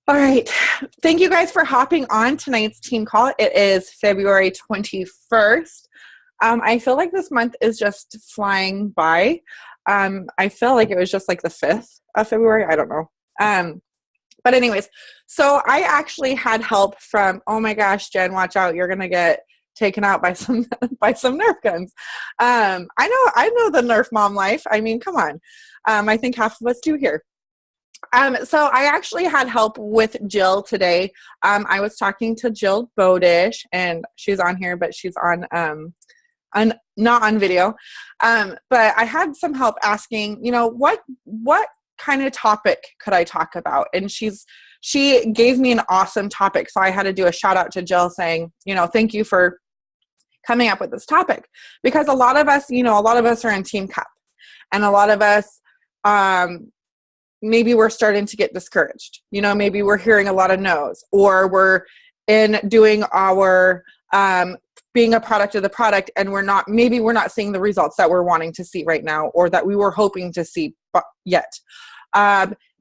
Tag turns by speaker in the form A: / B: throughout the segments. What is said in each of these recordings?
A: All right. Thank you guys for hopping on tonight's team call. It is February 21st. I feel like this month is just flying by. I feel like it was just like the 5th of February. I don't know. But anyways, so I actually had help from, oh my gosh, Jen, watch out. You're going to get taken out by some Nerf guns. I know the Nerf mom life. I mean, come on. I think half of us do here. So I actually had help with Jill today. I was talking to Jill Bodish, and she's on here, but she's on not on video. But I had some help asking, what kind of topic could I talk about? And she gave me an awesome topic. So I had to do a shout out to Jill saying, thank you for coming up with this topic, because a lot of us are in Team Cup, and a lot of us, maybe we're starting to get discouraged. Maybe we're hearing a lot of no's, or we're in doing our, being a product of the product, and we're not seeing the results that we're wanting to see right now, or that we were hoping to see yet.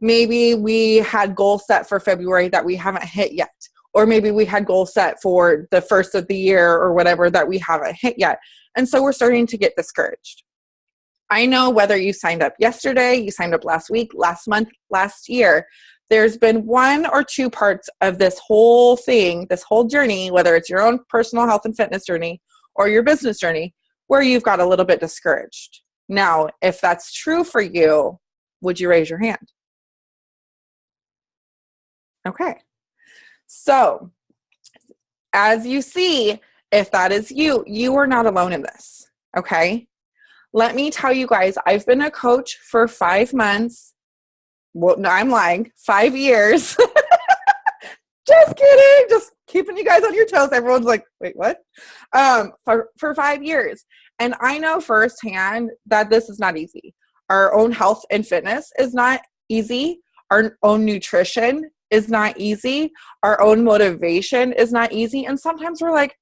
A: Maybe we had goals set for February that we haven't hit yet, or maybe we had goals set for the first of the year or whatever that we haven't hit yet. And so we're starting to get discouraged. I know whether you signed up yesterday, you signed up last week, last month, last year, there's been one or two parts of this whole thing, this whole journey, whether it's your own personal health and fitness journey or your business journey, where you've got a little bit discouraged. Now, if that's true for you, would you raise your hand? Okay. So, as you see, if that is you, you are not alone in this. Okay. Let me tell you guys, I've been a coach for 5 months. Well, no, I'm lying. 5 years. Just kidding. Just keeping you guys on your toes. Everyone's like, wait, what? For 5 years. And I know firsthand that this is not easy. Our own health and fitness is not easy. Our own nutrition is not easy. Our own motivation is not easy. And sometimes we're like,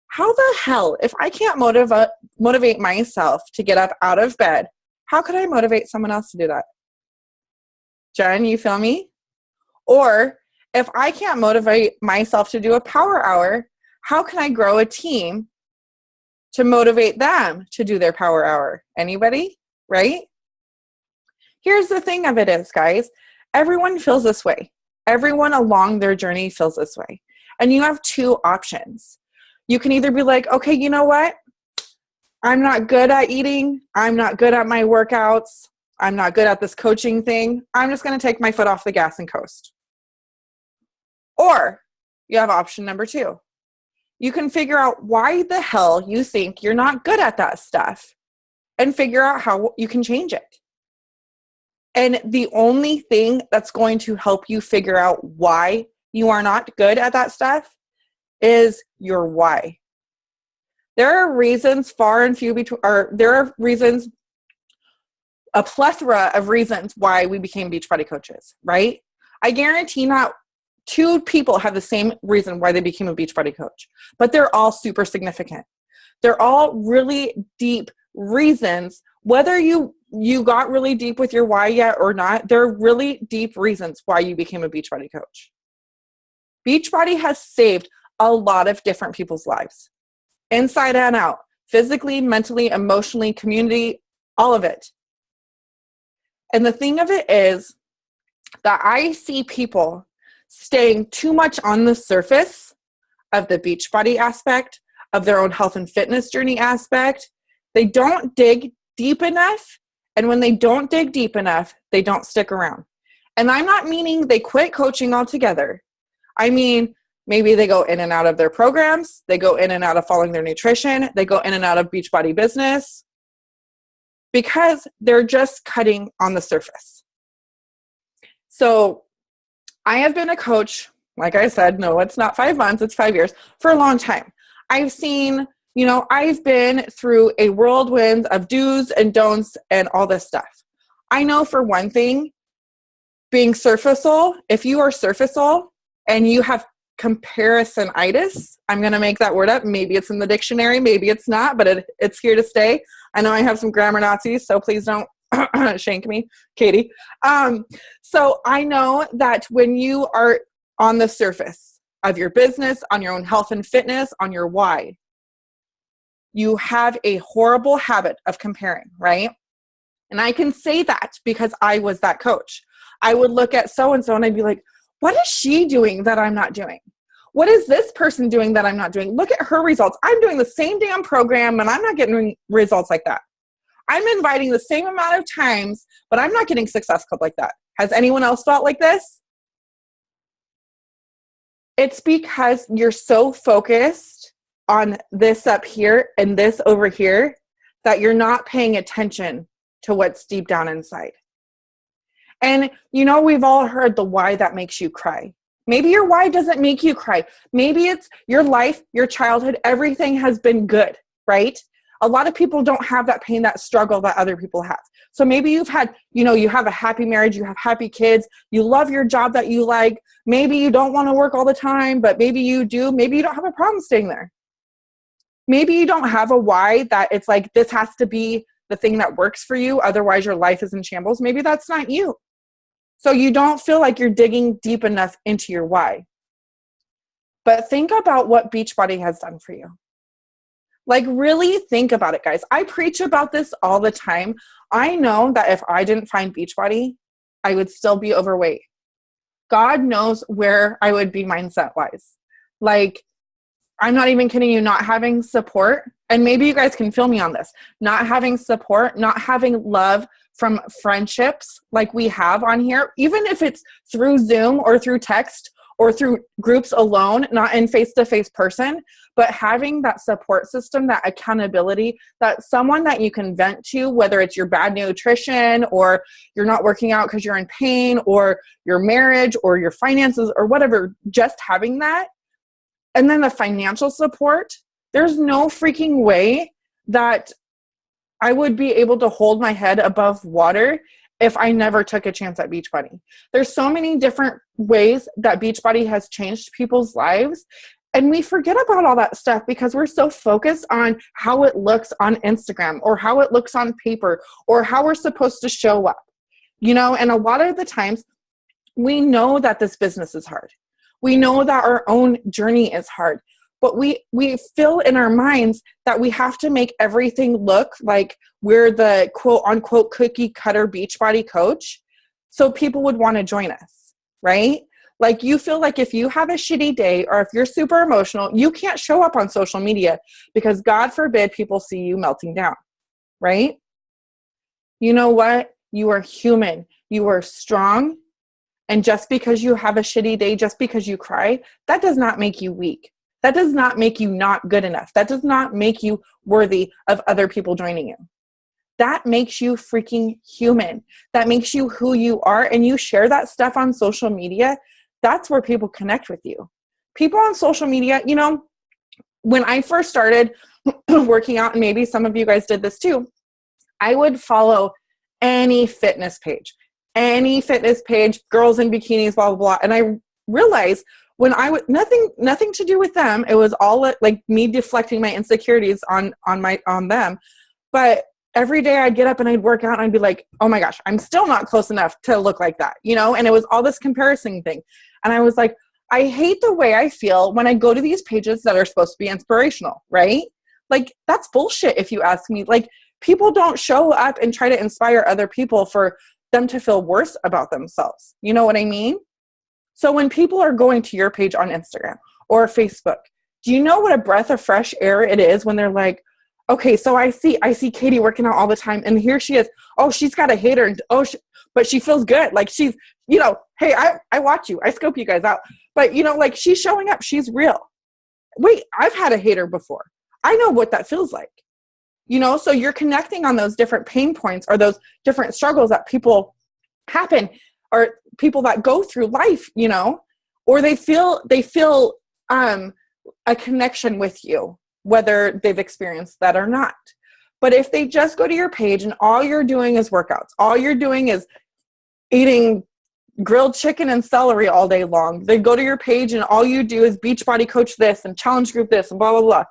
A: how the hell, if I can't motivate myself to get up out of bed, how could I motivate someone else to do that? Jen, you feel me? Or if I can't motivate myself to do a power hour, how can I grow a team to motivate them to do their power hour? Anybody? Right? Here's the thing of it is, guys, everyone feels this way. Everyone along their journey feels this way. And you have two options. You can either be like, okay, you know what? I'm not good at eating. I'm not good at my workouts. I'm not good at this coaching thing. I'm just going to take my foot off the gas and coast. Or you have option number 2. You can figure out why the hell you think you're not good at that stuff and figure out how you can change it. And the only thing that's going to help you figure out why you are not good at that stuff is your why. There are reasons far and few between, or there are reasons, a plethora of reasons why we became Beachbody coaches, right? I guarantee not 2 people have the same reason why they became a Beachbody coach, but they're all super significant. They're all really deep reasons. Whether you got really deep with your why yet or not, there are really deep reasons why you became a Beachbody coach. Beachbody has saved a lot of different people's lives, inside and out, physically, mentally, emotionally, community, all of it. And the thing of it is that I see people staying too much on the surface of the Beachbody aspect, of their own health and fitness journey aspect. They don't dig deep enough. And when they don't dig deep enough, they don't stick around. And I'm not meaning they quit coaching altogether. I mean, maybe they go in and out of their programs. They go in and out of following their nutrition. They go in and out of Beachbody business because they're just cutting on the surface. So I have been a coach, like I said, no, it's not 5 months, it's 5 years, for a long time. I've seen, I've been through a whirlwind of do's and don'ts and all this stuff. I know for one thing, being surfaceal, if you are surfaceal and you have comparisonitis, I'm going to make that word up. Maybe it's in the dictionary, maybe it's not, but it's here to stay. I know I have some grammar Nazis, so please don't shank me, Katie. So I know that when you are on the surface of your business, on your own health and fitness, on your why, you have a horrible habit of comparing, right? And I can say that because I was that coach. I would look at so-and-so and I'd be like, what is she doing that I'm not doing? What is this person doing that I'm not doing? Look at her results. I'm doing the same damn program and I'm not getting results like that. I'm inviting the same amount of times, but I'm not getting Success Club like that. Has anyone else felt like this? It's because you're so focused on this up here and this over here that you're not paying attention to what's deep down inside. And we've all heard the why that makes you cry. Maybe your why doesn't make you cry. Maybe it's your life, your childhood, everything has been good, right? A lot of people don't have that pain, that struggle that other people have. So maybe you've had, you have a happy marriage, you have happy kids, you love your job that you like. Maybe you don't want to work all the time, but maybe you do. Maybe you don't have a problem staying there. Maybe you don't have a why that it's like, this has to be the thing that works for you. Otherwise your life is in shambles. Maybe that's not you. So you don't feel like you're digging deep enough into your why. But think about what Beachbody has done for you. Like, really think about it, guys. I preach about this all the time. I know that if I didn't find Beachbody, I would still be overweight. God knows where I would be mindset-wise. Like, I'm not even kidding you, not having support, and maybe you guys can feel me on this, not having support, not having love from friendships like we have on here, even if it's through Zoom or through text or through groups alone, not in face-to-face person, but having that support system, that accountability, that someone that you can vent to, whether it's your bad nutrition or you're not working out because you're in pain or your marriage or your finances or whatever, just having that. And then the financial support, there's no freaking way that I would be able to hold my head above water if I never took a chance at Beachbody. There's so many different ways that Beachbody has changed people's lives. And we forget about all that stuff because we're so focused on how it looks on Instagram or how it looks on paper or how we're supposed to show up. And a lot of the times we know that this business is hard. We know that our own journey is hard, but we feel in our minds that we have to make everything look like we're the quote unquote cookie cutter Beachbody coach. So people would want to join us, right? Like, you feel like if you have a shitty day or if you're super emotional, you can't show up on social media because God forbid people see you melting down, right? You know what? You are human. You are strong. And just because you have a shitty day, just because you cry, that does not make you weak. That does not make you not good enough. That does not make you worthy of other people joining you. That makes you freaking human. That makes you who you are. And you share that stuff on social media. That's where people connect with you. People on social media, when I first started working out, and maybe some of you guys did this too, I would follow any fitness page, girls in bikinis, blah, blah, blah. And I realized when I would, nothing to do with them. It was all like me deflecting my insecurities on them. But every day I'd get up and I'd work out and I'd be like, oh my gosh, I'm still not close enough to look like that, and it was all this comparison thing. And I was like, I hate the way I feel when I go to these pages that are supposed to be inspirational, right? Like, that's bullshit if you ask me. Like, people don't show up and try to inspire other people for them to feel worse about themselves. You know what I mean? So when people are going to your page on Instagram or Facebook, do you know what a breath of fresh air it is when they're like, okay, so I see Katie working out all the time, and here she is. Oh, she's got a hater. But she feels good. Like, she's, hey, I watch you. I scope you guys out. But, like, she's showing up. She's real. Wait, I've had a hater before. I know what that feels like. So you're connecting on those different pain points or those different struggles that people happen or people that go through life, or they feel a connection with you, whether they've experienced that or not. But if they just go to your page and all you're doing is workouts, all you're doing is eating grilled chicken and celery all day long, they go to your page and all you do is Beachbody coach this and challenge group this and blah, blah, blah.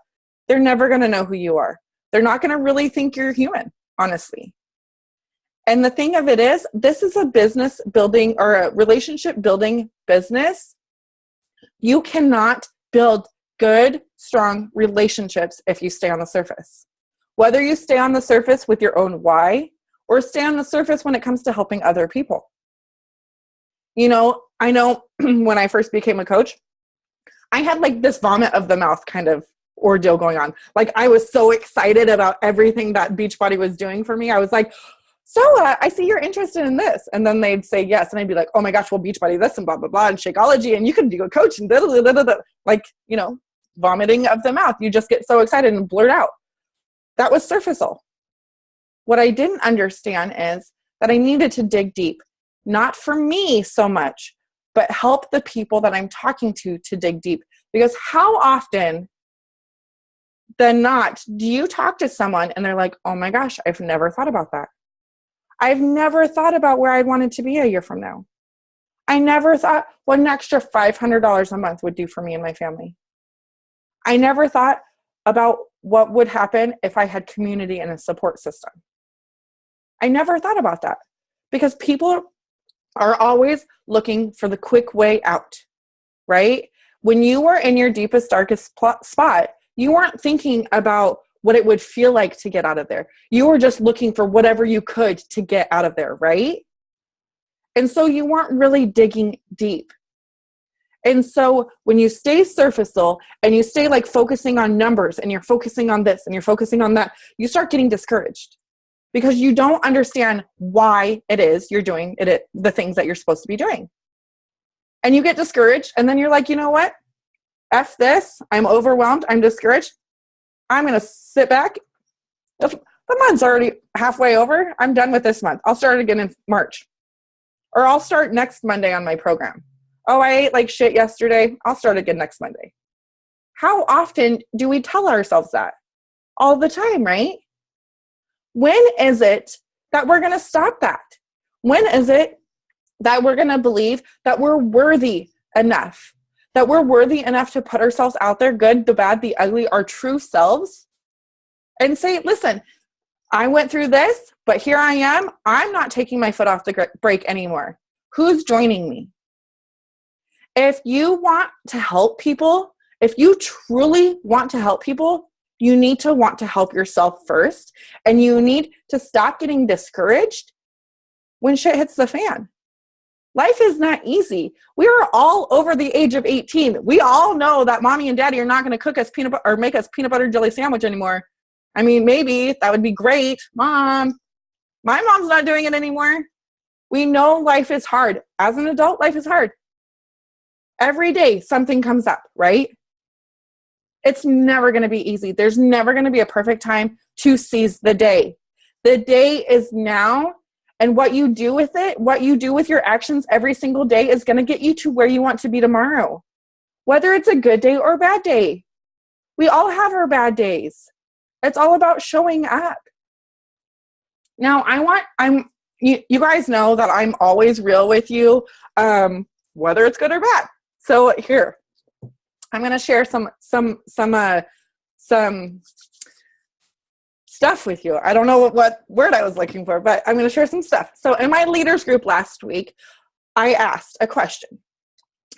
A: They're never going to know who you are. They're not going to really think you're human, honestly. And the thing of it is, this is a business building or a relationship building business. You cannot build good, strong relationships if you stay on the surface. Whether you stay on the surface with your own why or stay on the surface when it comes to helping other people. You know, I know when I first became a coach, I had like this vomit of the mouth kind of ordeal going on. Like I was so excited about everything that Beachbody was doing for me. I was like, so I see you're interested in this. And then they'd say yes. And I'd be like, oh my gosh, well, Beachbody this and blah, blah, blah, and Shakeology. And you can do a coach and blah, blah, blah, blah, blah. Like, you know, vomiting of the mouth. You just get so excited and blurt out. That was surfaceal. What I didn't understand is that I needed to dig deep, not for me so much, but help the people that I'm talking to dig deep. Because how often than not do you talk to someone and they're like, oh my gosh, I've never thought about that. I've never thought about where I wanted to be a year from now. I never thought what an extra $500 a month would do for me and my family. I never thought about what would happen if I had community and a support system. I never thought about that because people are always looking for the quick way out, right? When you were in your deepest, darkest spot, you weren't thinking about what it would feel like to get out of there. You were just looking for whatever you could to get out of there, right? And so you weren't really digging deep. And so when you stay surfaceal and you stay like focusing on numbers and you're focusing on this and you're focusing on that, you start getting discouraged because you don't understand why it is you're doing it, the things that you're supposed to be doing. And you get discouraged and then you're like, you know what? F this. I'm overwhelmed. I'm discouraged. I'm going to sit back. The month's already halfway over. I'm done with this month. I'll start again in March. Or I'll start next Monday on my program. Oh, I ate like shit yesterday. I'll start again next Monday. How often do we tell ourselves that? All the time, right? When is it that we're going to stop that? When is it that we're going to believe that we're worthy enough? That we're worthy enough to put ourselves out there, good, the bad, the ugly, our true selves, and say, listen, I went through this, but here I am. I'm not taking my foot off the brake anymore. Who's joining me? If you want to help people, if you truly want to help people, you need to want to help yourself first, and you need to stop getting discouraged when shit hits the fan. Life is not easy. We are all over the age of 18. We all know that mommy and daddy are not going to cook us peanut butter or make us peanut butter jelly sandwich anymore. I mean, maybe that would be great. Mom, my mom's not doing it anymore. We know life is hard. As an adult, life is hard. Every day something comes up, right? It's never going to be easy. There's never going to be a perfect time to seize the day. The day is now. And what you do with it, what you do with your actions every single day is going to get you to where you want to be tomorrow. Whether it's a good day or a bad day. We all have our bad days. It's all about showing up. Now, you guys know that I'm always real with you, whether it's good or bad. So here, I'm going to share some stuff with you. I don't know what word I was looking for, but I'm going to share some stuff. So in my leaders group last week, I asked a question.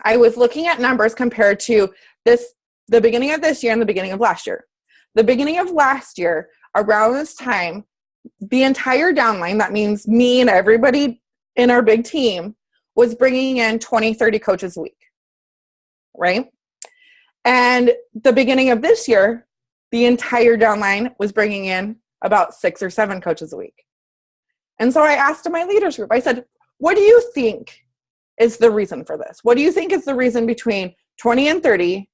A: I was looking at numbers compared to the beginning of this year and the beginning of last year. The beginning of last year, around this time, the entire downline, that means me and everybody in our big team, was bringing in 20, 30 coaches a week, right? And the beginning of this year, the entire downline was bringing in about 6 or 7 coaches a week. And so I asked in my leaders group, I said, what do you think is the reason for this? What do you think is the reason between 20 and 30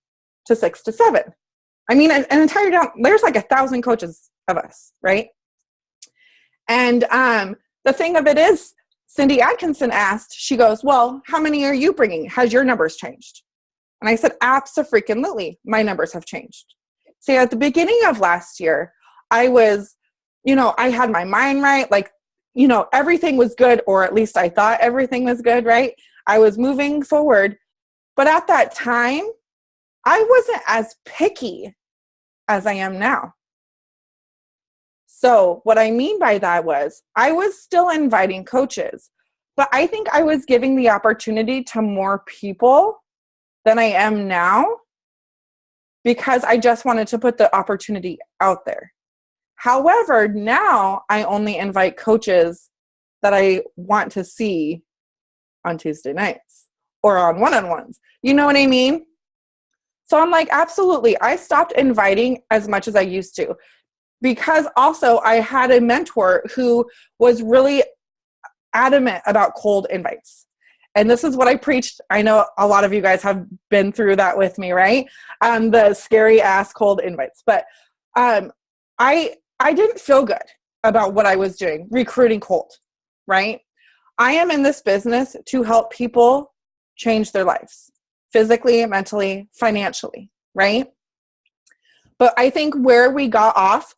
A: to 6 to 7? I mean, an entire there's like 1,000 coaches of us, right? And the thing of it is, Cindy Atkinson asked, she goes, well, how many are you bringing? Has your numbers changed? And I said, abso-freaking-lutely, my numbers have changed. See, at the beginning of last year, I was, I had my mind right. Like, everything was good, or at least I thought everything was good, right? I was moving forward. But at that time, I wasn't as picky as I am now. So what I mean by that was I was still inviting coaches, but I think I was giving the opportunity to more people than I am now because I just wanted to put the opportunity out there. However, now I only invite coaches that I want to see on Tuesday nights or on one-on-ones. You know what I mean? So I'm like, absolutely. I stopped inviting as much as I used to because also I had a mentor who was really adamant about cold invites. And this is what I preached. I know a lot of you guys have been through that with me, right? The scary ass cold invites. But I didn't feel good about what I was doing, recruiting cold, right? I am in this business to help people change their lives, physically, mentally, financially, right? But I think where we got off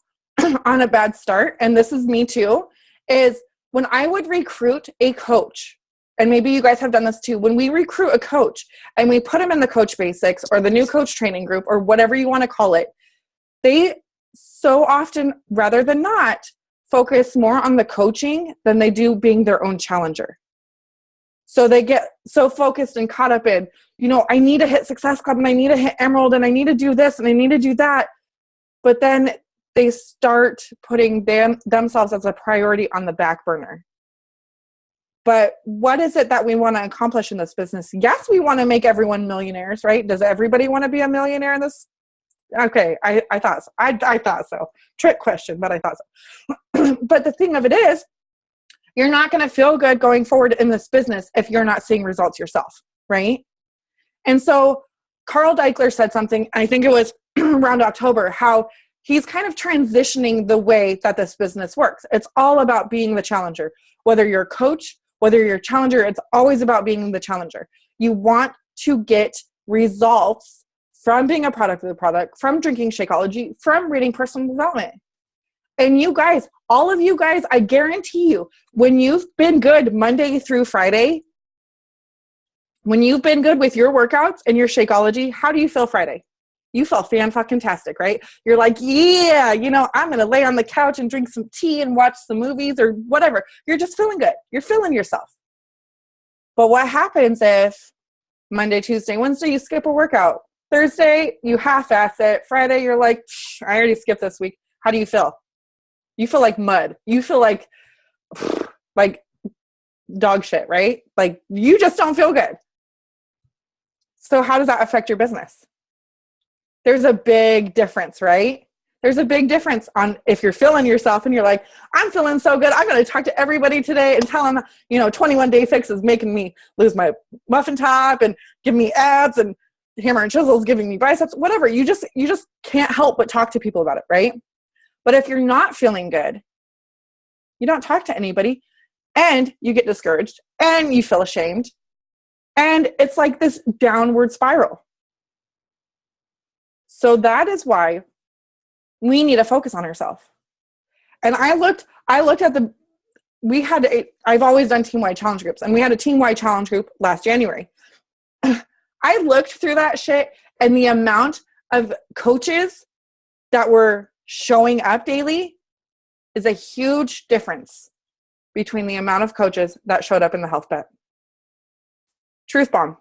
A: on a bad start, and this is me too, is when I would recruit a coach, and maybe you guys have done this too, when we recruit a coach and we put them in the Coach Basics or the new coach training group or whatever you want to call it, they so often, rather than not, focus more on the coaching than they do being their own challenger. So they get so focused and caught up in, I need to hit Success Club and I need to hit Emerald and I need to do this and I need to do that. But then they start putting themselves as a priority on the back burner. But what is it that we want to accomplish in this business? Yes, we want to make everyone millionaires, right? Does everybody want to be a millionaire in this? Okay, I thought so. I thought so. Trick question, but I thought so. But the thing of it is, you're not going to feel good going forward in this business if you're not seeing results yourself, right? And so Carl Deichler said something, I think it was around October, how he's kind of transitioning the way that this business works. It's all about being the challenger. Whether you're a coach, whether you're a challenger, it's always about being the challenger. You want to get results from being a product of the product, from drinking Shakeology, from reading personal development. And you guys, all of you guys, I guarantee you, when you've been good Monday through Friday, when you've been good with your workouts and your Shakeology, how do you feel Friday? You feel fan-fucking-tastic, right? You're like, yeah, I'm going to lay on the couch and drink some tea and watch some movies or whatever. You're just feeling good. You're feeling yourself. But what happens if Monday, Tuesday, Wednesday, you skip a workout? Thursday, you half-ass it. Friday, you're like, I already skipped this week. How do you feel? You feel like mud. You feel like dog shit, right? Like you just don't feel good. So how does that affect your business? There's a big difference, right? There's a big difference on if you're feeling yourself and you're like, I'm feeling so good. I'm going to talk to everybody today and tell them, 21 Day Fix is making me lose my muffin top and give me abs and Hammer and Chisel is giving me biceps, whatever. You just can't help but talk to people about it, right? But if you're not feeling good, you don't talk to anybody and you get discouraged and you feel ashamed. And it's like this downward spiral. So that is why we need to focus on ourselves. And I looked at I've always done team-wide challenge groups, and we had a team-wide challenge group last January. I looked through that shit, and the amount of coaches that were showing up daily is a huge difference between the amount of coaches that showed up in the health bet. Truth bomb.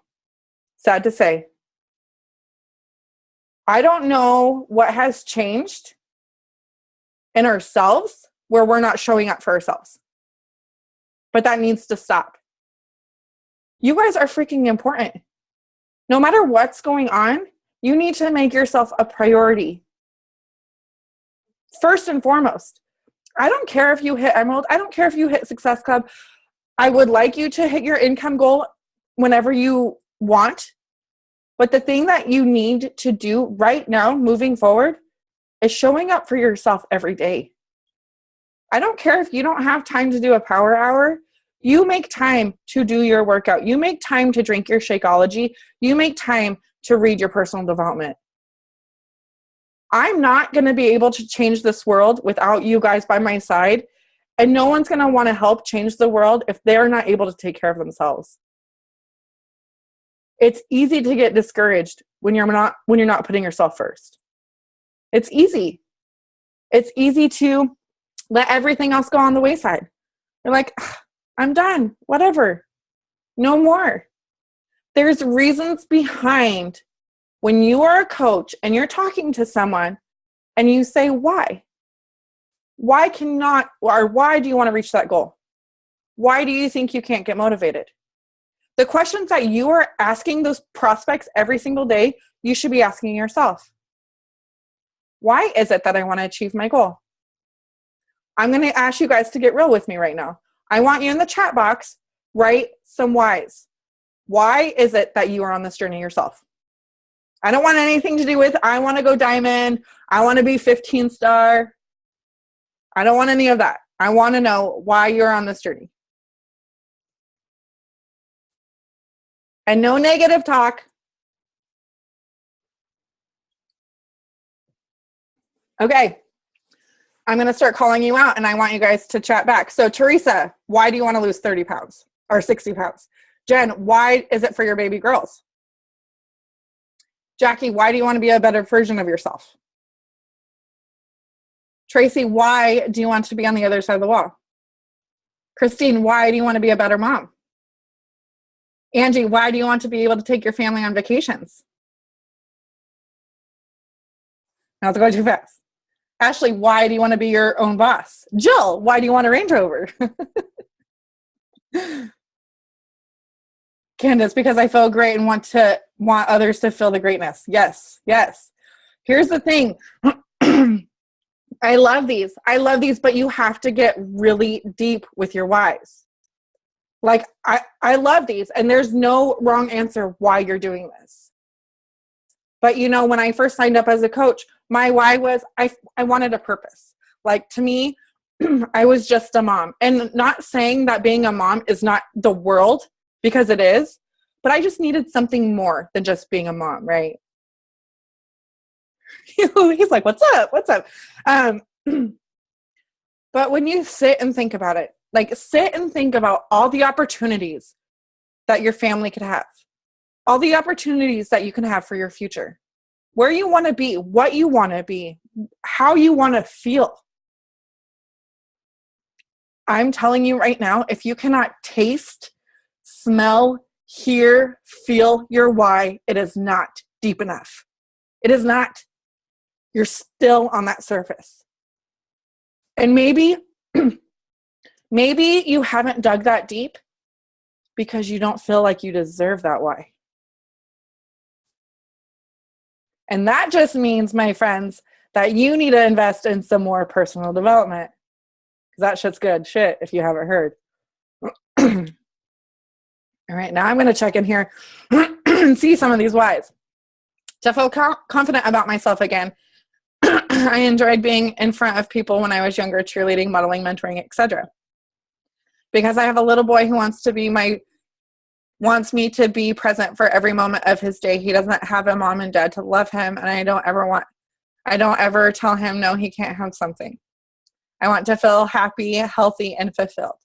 A: Sad to say. I don't know what has changed in ourselves where we're not showing up for ourselves. But that needs to stop. You guys are freaking important. No matter what's going on, you need to make yourself a priority. First and foremost, I don't care if you hit Emerald. I don't care if you hit Success Club. I would like you to hit your income goal whenever you want. But the thing that you need to do right now, moving forward, is showing up for yourself every day. I don't care if you don't have time to do a power hour. You make time to do your workout. You make time to drink your Shakeology. You make time to read your personal development. I'm not going to be able to change this world without you guys by my side. And no one's going to want to help change the world if they're not able to take care of themselves. It's easy to get discouraged when you're not putting yourself first. It's easy. It's easy to Let everything else go on the wayside. You're like, I'm done, whatever, no more. There's reasons behind when you are a coach and you're talking to someone and you say, why? Why do you want to reach that goal? Why do you think you can't get motivated? The questions that you are asking those prospects every single day, you should be asking yourself. Why is it that I want to achieve my goal? I'm going to ask you guys to get real with me right now. I want you in the chat box, write some whys. Why is it that you are on this journey yourself? I don't want anything to do with, I want to go diamond. I want to be 15 star. I don't want any of that. I want to know why you're on this journey. And no negative talk. Okay. I'm going to start calling you out and I want you guys to chat back. So Teresa, why do you want to lose 30 pounds or 60 pounds? Jen, why is it for your baby girls? Jackie, why do you want to be a better version of yourself? Tracy, why do you want to be on the other side of the wall? Christine, why do you want to be a better mom? Angie, why do you want to be able to take your family on vacations? Not to go too fast. Ashley, why do you want to be your own boss? Jill, why do you want a Range Rover? Candace, because I feel great and want others to feel the greatness. Yes, yes. Here's the thing. I love these, but you have to get really deep with your whys. Like, I love these, and there's no wrong answer why you're doing this. But, you know, when I first signed up as a coach, my why was I wanted a purpose. Like, to me, I was just a mom. And not saying that being a mom is not the world, because it is, but I just needed something more than just being a mom, right? He's like, what's up? What's up? But when you sit and think about it, like sit and think about all the opportunities that your family could have, all the opportunities that you can have for your future, where you want to be, what you want to be, how you want to feel. I'm telling you right now, if you cannot taste, smell, hear, feel your why, it is not deep enough. It is not. You're still on that surface. And maybe you haven't dug that deep because you don't feel like you deserve that why. And that just means, my friends, that you need to invest in some more personal development. Because that shit's good shit if you haven't heard. All right, now I'm going to check in here and see some of these whys. To feel confident about myself again. I enjoyed being in front of people when I was younger, cheerleading, modeling, mentoring, etc. Because I have a little boy who wants me to be present for every moment of his day. He doesn't have a mom and dad to love him, and I don't ever tell him no, he can't have something. I want to feel happy, healthy, and fulfilled.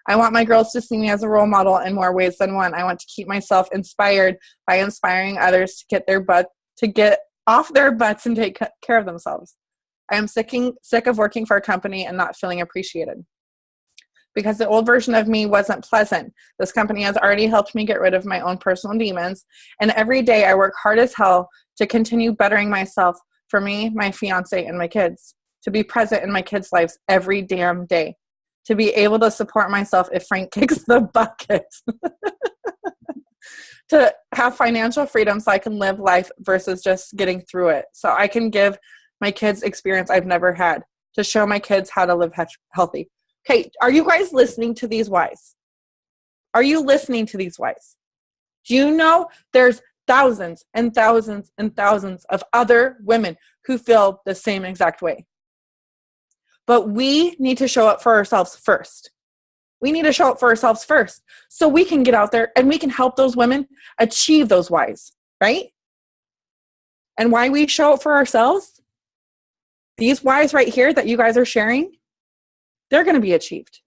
A: I want my girls to see me as a role model in more ways than one. I want to keep myself inspired by inspiring others to get off their butts and take care of themselves. I am sick of working for a company and not feeling appreciated. Because the old version of me wasn't pleasant. This company has already helped me get rid of my own personal demons. And every day I work hard as hell to continue bettering myself for me, my fiance, and my kids. To be present in my kids' lives every damn day. To be able to support myself if Frank kicks the bucket. To have financial freedom so I can live life versus just getting through it. So I can give my kids experience I've never had. To show my kids how to live healthy. Okay, are you guys listening to these whys? Are you listening to these whys? Do you know there's thousands and thousands and thousands of other women who feel the same exact way? But we need to show up for ourselves first. We need to show up for ourselves first so we can get out there and we can help those women achieve those whys, right? And why we show up for ourselves, these whys right here that you guys are sharing, they're going to be achieved.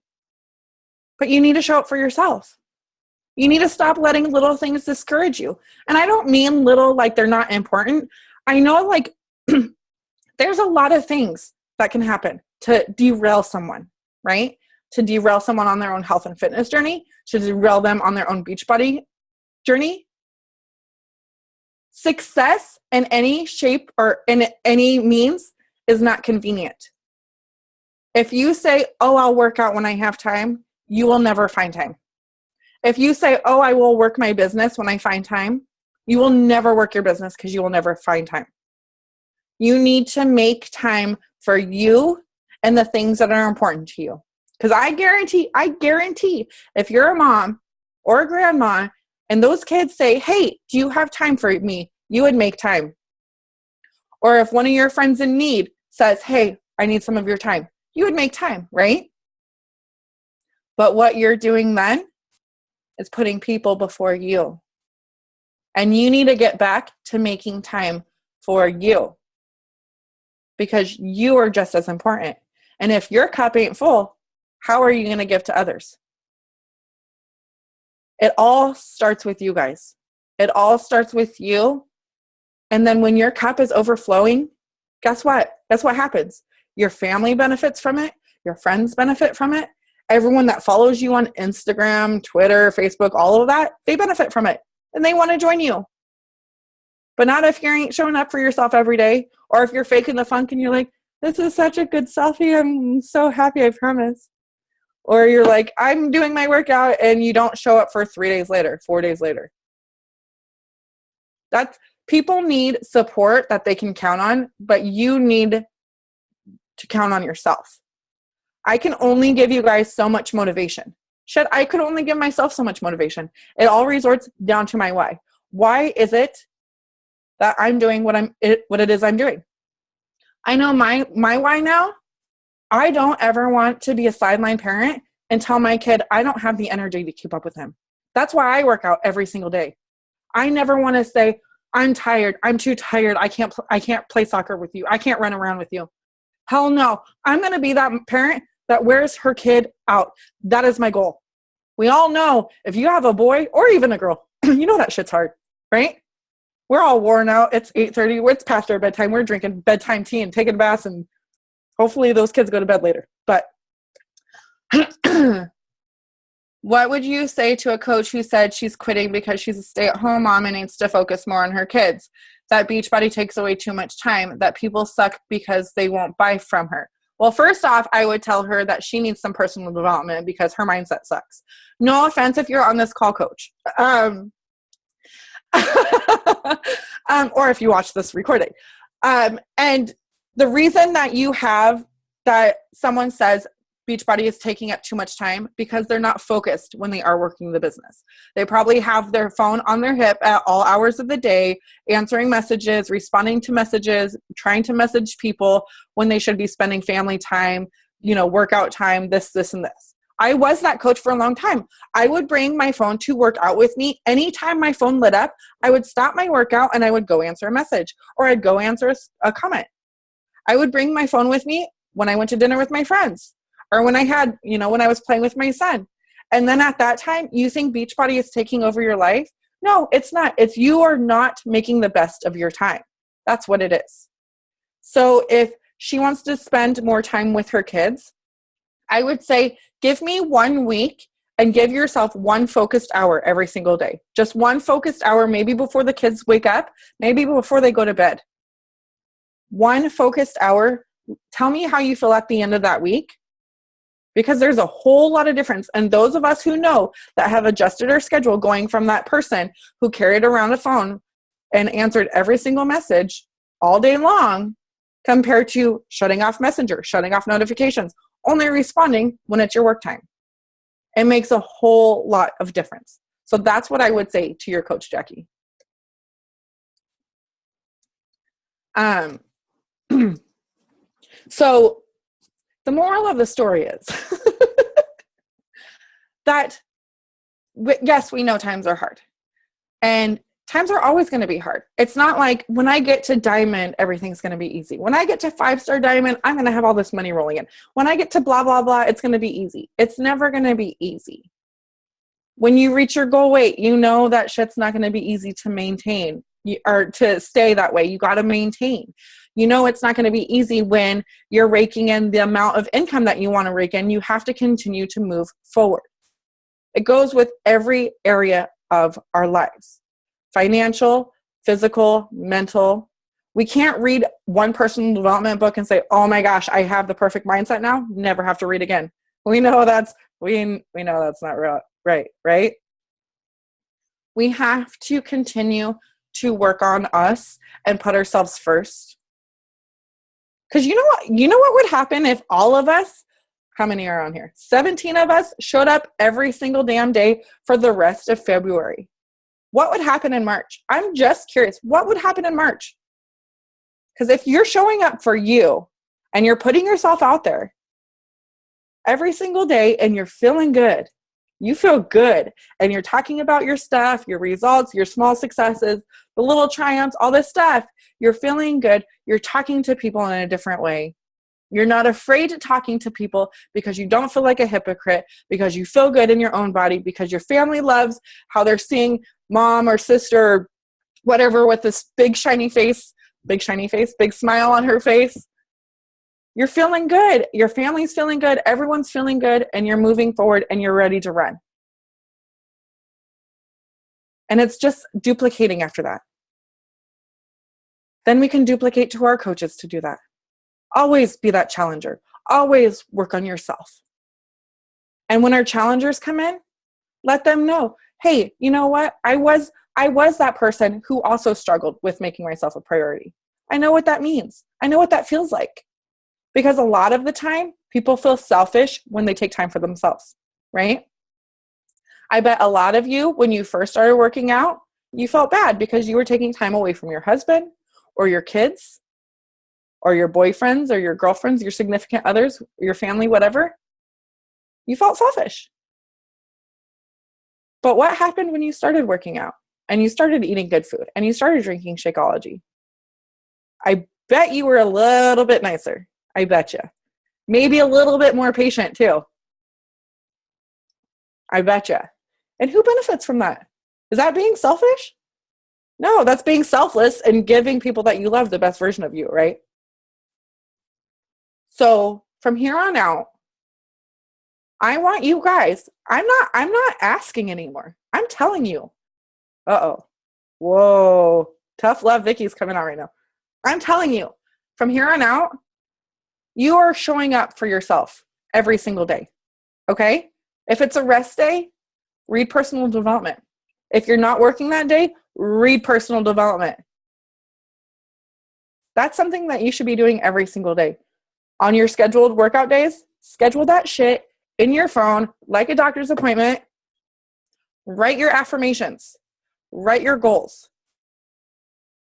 A: But you need to show up for yourself. You need to stop letting little things discourage you. And I don't mean little like they're not important. I know like there's a lot of things that can happen to derail someone, right? To derail someone on their own health and fitness journey, to derail them on their own Beachbody journey. Success in any shape or in any means is not convenient. If you say, oh, I'll work out when I have time, you will never find time. If you say, oh, I will work my business when I find time, you will never work your business because you will never find time. You need to make time for you and the things that are important to you. Because I guarantee if you're a mom or a grandma and those kids say, hey, do you have time for me? You would make time. Or if one of your friends in need says, hey, I need some of your time, you would make time, right? But what you're doing then is putting people before you. And you need to get back to making time for you because you are just as important. And if your cup ain't full, how are you going to give to others? It all starts with you guys. It all starts with you. And then when your cup is overflowing, guess what? Guess what happens? Your family benefits from it. Your friends benefit from it. Everyone that follows you on Instagram, Twitter, Facebook, all of that, they benefit from it. And they want to join you. But not if you ain't showing up for yourself every day, or if you're faking the funk and you're like, this is such a good selfie. I'm so happy, I promise. Or you're like, I'm doing my workout and you don't show up for 3 days later, 4 days later. That's people need support that they can count on, but you need to count on yourself. I can only give you guys so much motivation. Shit, I could only give myself so much motivation. It all resorts down to my why. Why is it that I'm doing what it is I'm doing? I know my why now. I don't ever want to be a sideline parent and tell my kid I don't have the energy to keep up with him. That's why I work out every single day. I never want to say, I'm tired. I'm too tired. I can't play soccer with you. I can't run around with you. Hell no. I'm going to be that parent that wears her kid out. That is my goal. We all know if you have a boy or even a girl, you know that shit's hard, right? We're all worn out. It's 8:30. It's past our bedtime. We're drinking bedtime tea and taking baths, and hopefully those kids go to bed later. But what would you say to a coach who said she's quitting because she's a stay-at-home mom and needs to focus more on her kids? That Beachbody takes away too much time, that people suck because they won't buy from her. Well, first off, I would tell her that she needs some personal development because her mindset sucks. No offense if you're on this call, coach. Or if you watch this recording. And the reason that you have that someone says Beachbody is taking up too much time because they're not focused when they are working the business. They probably have their phone on their hip at all hours of the day, answering messages, responding to messages, trying to message people when they should be spending family time, workout time, this, and this. I was that coach for a long time. I would bring my phone to work out with me. Anytime my phone lit up, I would stop my workout and I would go answer a message or I'd go answer a comment. I would bring my phone with me when I went to dinner with my friends or when I had, when I was playing with my son. And then at that time, you think Beachbody is taking over your life? No, it's not. It's you are not making the best of your time. That's what it is. So if she wants to spend more time with her kids, I would say, give me 1 week and give yourself one focused hour every single day. Just one focused hour, maybe before the kids wake up, maybe before they go to bed. One focused hour. Tell me how you feel at the end of that week, because there's a whole lot of difference. And those of us who know that have adjusted our schedule going from that person who carried around a phone and answered every single message all day long compared to shutting off Messenger, shutting off notifications, only responding when it's your work time. It makes a whole lot of difference. So that's what I would say to your coach, Jackie. So the moral of the story is that, yes, we know times are hard. And times are always going to be hard. It's not like when I get to diamond, everything's going to be easy. When I get to 5-star diamond, I'm going to have all this money rolling in. When I get to blah, blah, blah, it's going to be easy. It's never going to be easy. When you reach your goal weight, you know that shit's not going to be easy to maintain or to stay that way. You got to maintain. You know it's not going to be easy when you're raking in the amount of income that you want to rake in. You have to continue to move forward. It goes with every area of our lives. Financial, physical, mental. We can't read one personal development book and say, oh my gosh, I have the perfect mindset now. Never have to read again. We know that's not right? We have to continue to work on us and put ourselves first. Because you know what would happen if all of us, how many are on here? 17 of us showed up every single damn day for the rest of February. What would happen in March? I'm just curious. What would happen in March? Because if you're showing up for you and you're putting yourself out there every single day and you're feeling good, you feel good, and you're talking about your stuff, your results, your small successes, the little triumphs, all this stuff, you're feeling good, you're talking to people in a different way. You're not afraid of talking to people because you don't feel like a hypocrite, because you feel good in your own body, because your family loves how they're seeing mom or sister or whatever with this big shiny face, big smile on her face. You're feeling good. Your family's feeling good. Everyone's feeling good, and you're moving forward and you're ready to run. And it's just duplicating after that. Then we can duplicate to our coaches to do that. Always be that challenger. Always work on yourself. And when our challengers come in, let them know, hey, you know what? I was that person who also struggled with making myself a priority. I know what that means. I know what that feels like. Because a lot of the time, people feel selfish when they take time for themselves, right? I bet a lot of you, when you first started working out, you felt bad because you were taking time away from your husband or your kids or your boyfriends or your girlfriends, your significant others, your family, whatever. You felt selfish. But what happened when you started working out and you started eating good food and you started drinking Shakeology? I bet you were a little bit nicer. I bet you. Maybe a little bit more patient too. I bet you. And who benefits from that? Is that being selfish? No, that's being selfless and giving people that you love the best version of you, right? So from here on out, I want you guys, I'm not asking anymore. I'm telling you. Uh-oh. Whoa. Tough love Vicky's coming out right now. I'm telling you, from here on out, you are showing up for yourself every single day, okay? If it's a rest day, read personal development. If you're not working that day, read personal development. That's something that you should be doing every single day. On your scheduled workout days, schedule that shit in your phone like a doctor's appointment. Write your affirmations. Write your goals.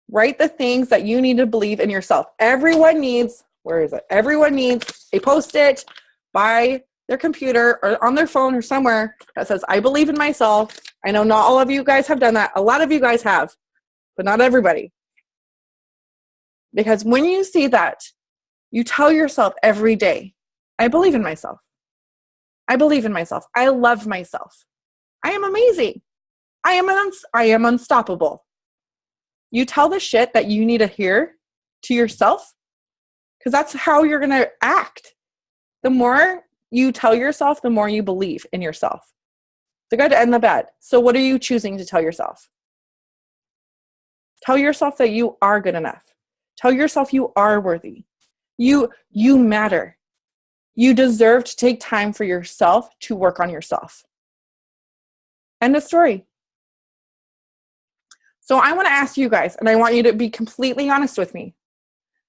A: Write the things that you need to believe in yourself. Everyone needs a Post-it by their computer or on their phone or somewhere that says, I believe in myself. I know not all of you guys have done that. A lot of you guys have, but not everybody. Because when you see that, you tell yourself every day, I believe in myself. I believe in myself. I love myself. I am amazing. I am unstoppable. You tell the shit that you need to hear to yourself, because that's how you're going to act. The more you tell yourself, the more you believe in yourself. The good and the bad. So what are you choosing to tell yourself? Tell yourself that you are good enough. Tell yourself you are worthy. You matter. You deserve to take time for yourself to work on yourself. End of story. So I want to ask you guys, and I want you to be completely honest with me.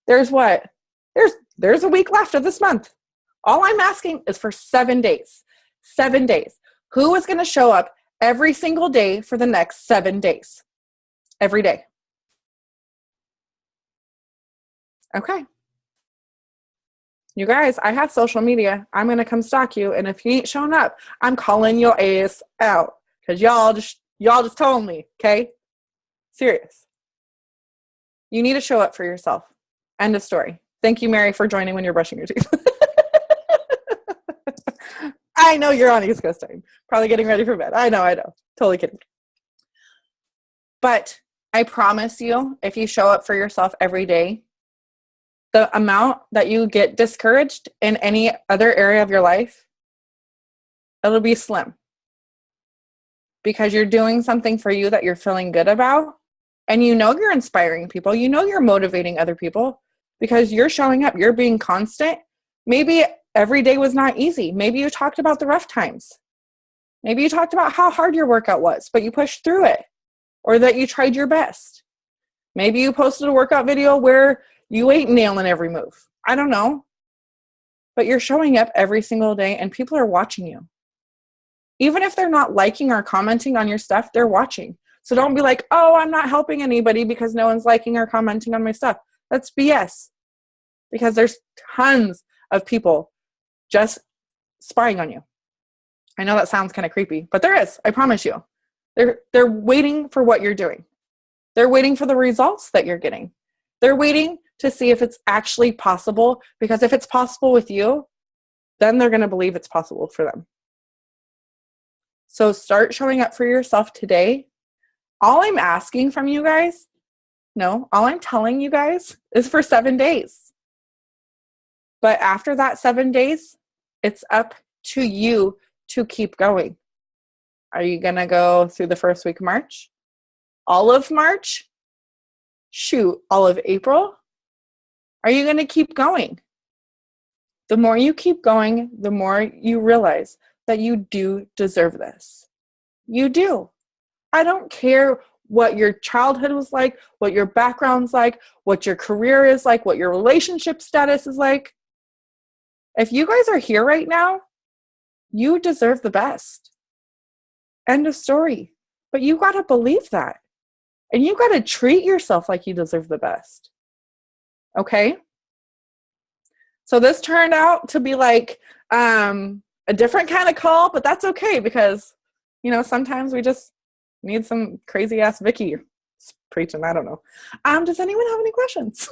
A: There's a week left of this month. All I'm asking is for 7 days. 7 days. Who is going to show up every single day for the next 7 days? Every day. Okay. You guys, I have social media. I'm going to come stalk you. And if you ain't showing up, I'm calling your ass out. Because y'all just told me, okay? Serious. You need to show up for yourself. End of story. Thank you, Mary, for joining when you're brushing your teeth. I know you're on East Coast time. Probably getting ready for bed. I know. Totally kidding. But I promise you, if you show up for yourself every day, the amount that you get discouraged in any other area of your life, it'll be slim. Because you're doing something for you that you're feeling good about. And you know you're inspiring people. You know you're motivating other people because you're showing up. You're being constant. Maybe every day was not easy. Maybe you talked about the rough times. Maybe you talked about how hard your workout was, but you pushed through it, or that you tried your best. Maybe you posted a workout video where you ain't nailing every move. I don't know. But you're showing up every single day and people are watching you. Even if they're not liking or commenting on your stuff, they're watching. So don't be like, oh, I'm not helping anybody because no one's liking or commenting on my stuff. That's BS. Because there's tons of people just spying on you. I know that sounds kind of creepy, but there is, I promise you. They're waiting for what you're doing. They're waiting for the results that you're getting. They're waiting to see if it's actually possible, because if it's possible with you, then they're going to believe it's possible for them. So start showing up for yourself today. All I'm asking from you guys, all I'm telling you guys is for 7 days. But after that 7 days, it's up to you to keep going. Are you going to go through the first week of March? All of March? Shoot, all of April? Are you going to keep going? The more you keep going, the more you realize that you do deserve this. You do. I don't care what your childhood was like, what your background's like, what your career is like, what your relationship status is like. If you guys are here right now, you deserve the best. End of story. But you got to believe that. And you got to treat yourself like you deserve the best. Okay? So this turned out to be like a different kind of call, but that's okay because, sometimes we just need some crazy ass Vicki preaching. I don't know. Does anyone have any questions?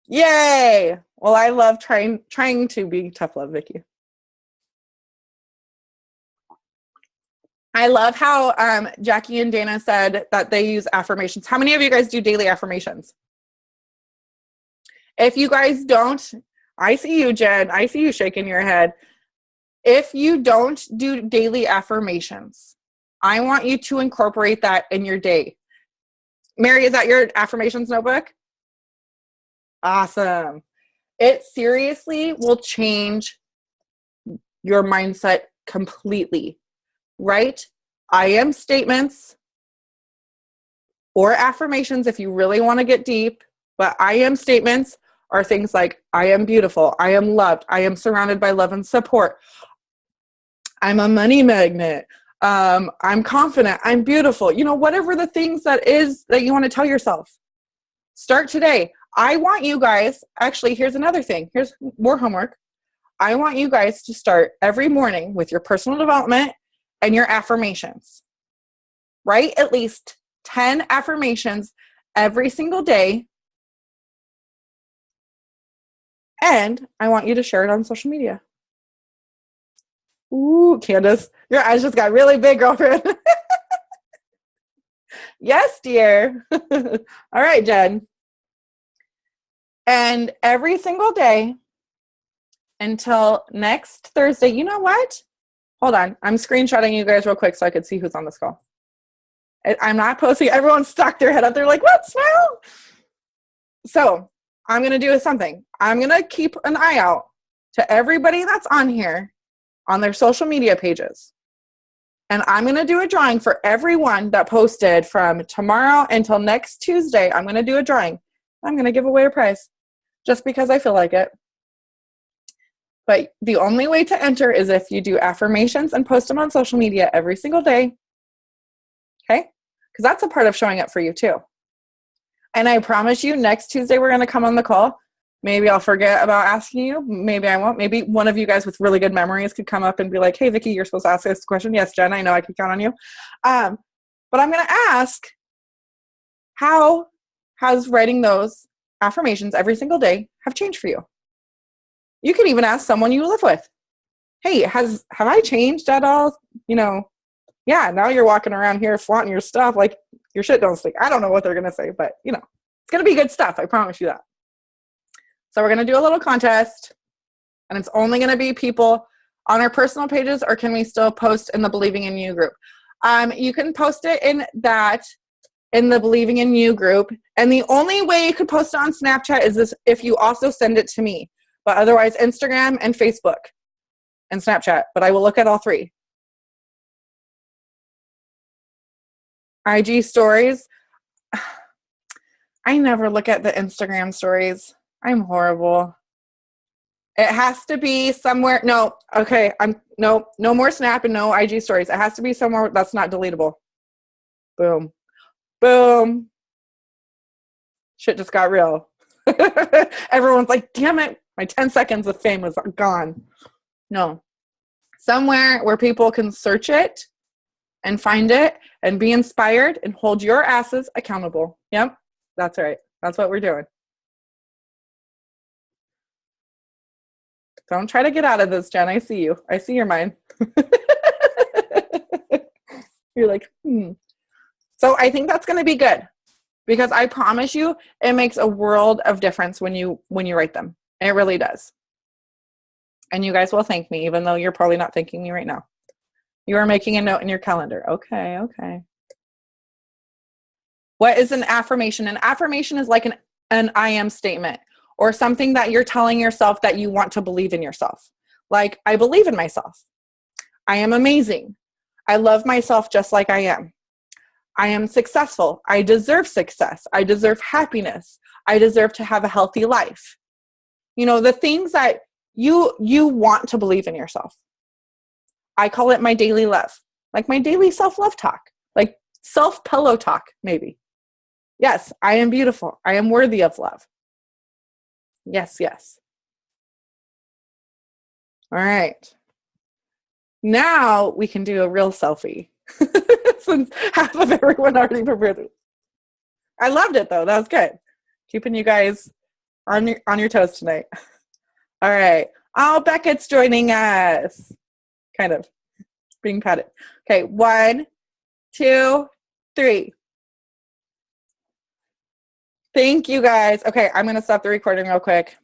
A: Yay! Well, I love trying to be tough love, Vicki. I love how Jackie and Dana said that they use affirmations. How many of you guys do daily affirmations? If you guys don't, I see you, Jen. I see you shaking your head. If you don't do daily affirmations, I want you to incorporate that in your day. Mary, is that your affirmations notebook? Awesome. It seriously will change your mindset completely. Right? I am statements or affirmations if you really want to get deep, but I am statements are things like I am beautiful, I am loved, I am surrounded by love and support, I'm a money magnet, I'm confident, I'm beautiful, whatever the things that you want to tell yourself. Start today. I want you guys, actually, here's another thing. Here's more homework. I want you guys to start every morning with your personal development and your affirmations. Write at least 10 affirmations every single day. And I want you to share it on social media. Ooh, Candace, your eyes just got really big, girlfriend. Yes, dear. All right, Jen. And every single day until next Thursday, you know what? Hold on. I'm screenshotting you guys real quick so I could see who's on this call. I'm not posting. Everyone stuck their head up. They're like, what? Smile? So I'm going to do something. I'm going to keep an eye out to everybody that's on here on their social media pages. And I'm going to do a drawing for everyone that posted from tomorrow until next Tuesday. I'm going to do a drawing. I'm going to give away a prize just because I feel like it. But the only way to enter is if you do affirmations and post them on social media every single day. Okay? Because that's a part of showing up for you too. And I promise you, next Tuesday we're going to come on the call. Maybe I'll forget about asking you. Maybe I won't. Maybe one of you guys with really good memories could come up and be like, hey, Vicki, you're supposed to ask this question. Yes, Jen, I know I can count on you. But I'm going to ask, how has writing those affirmations every single day have changed for you? You can even ask someone you live with. Hey, have I changed at all? Yeah, now you're walking around here flaunting your stuff. Like, your shit don't stink. I don't know what they're going to say, but you know, it's going to be good stuff. I promise you that. So we're going to do a little contest, and it's only going to be people on our personal pages, or can we still post in the Believing in You group? You can post it in the Believing in You group. And the only way you could post it on Snapchat is this if you also send it to me. But otherwise, Instagram and Facebook and Snapchat. But I will look at all three. IG stories. I never look at the Instagram stories. I'm horrible. It has to be somewhere. No, okay. No more Snap and no IG stories. It has to be somewhere that's not deletable. Boom. Boom. Shit just got real. Everyone's like, damn it. My 10 seconds of fame was gone. No. Somewhere where people can search it and find it and be inspired and hold your asses accountable. Yep. That's right. That's what we're doing. Don't try to get out of this, Jen. I see you. I see your mind. You're like, So I think that's going to be good, because I promise you it makes a world of difference when you write them. It really does. And you guys will thank me, even though you're probably not thanking me right now. You are making a note in your calendar. Okay. What is an affirmation? An affirmation is like an I am statement, or something that you're telling yourself that you want to believe in yourself. Like, I believe in myself. I am amazing. I love myself just like I am. I am successful. I deserve success. I deserve happiness. I deserve to have a healthy life. You know, the things that you want to believe in yourself. I call it my daily love, like my daily self-love talk, like self-pillow talk, maybe. Yes, I am beautiful. I am worthy of love. Yes. All right. Now we can do a real selfie. Since half of everyone already prepared it. I loved it though. That was good. Keeping you guys on your toes tonight. All right. Oh, Beckett's joining us. Kind of being patted. Okay. 1, 2, 3. Thank you guys. Okay. I'm going to stop the recording real quick.